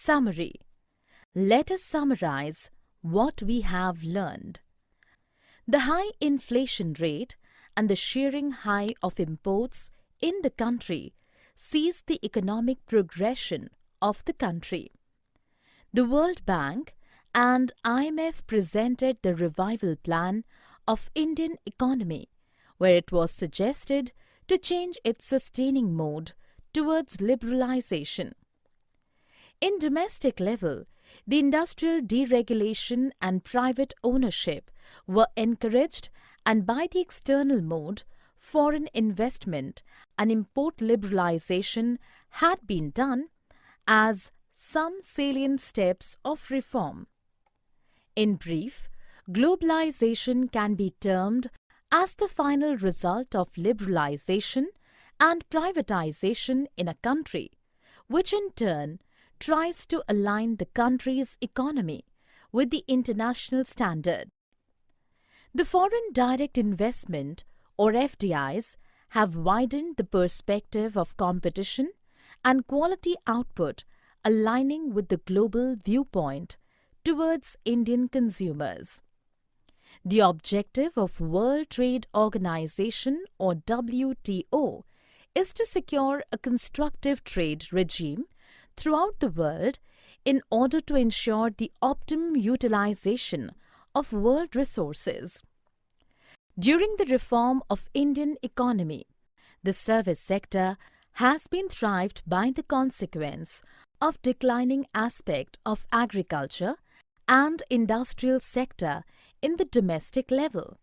Summary. Let us summarize what we have learned. The high inflation rate and the shearing high of imports in the country seized the economic progression of the country. The World Bank and IMF presented the revival plan of Indian economy, where it was suggested to change its sustaining mode towards liberalization. In domestic level, the industrial deregulation and private ownership were encouraged, and by the external mode, foreign investment and import liberalization had been done as some salient steps of reform. In brief, globalization can be termed as the final result of liberalization and privatization in a country, which in turn tries to align the country's economy with the international standard. The foreign direct investment, or FDIs, have widened the perspective of competition and quality output aligning with the global viewpoint towards Indian consumers. The objective of World Trade Organization, or WTO, is to secure a constructive trade regime throughout the world in order to ensure the optimum utilization of world resources. During the reform of Indian economy, the service sector has been thrived by the consequence of declining aspect of agriculture and industrial sector in the domestic level.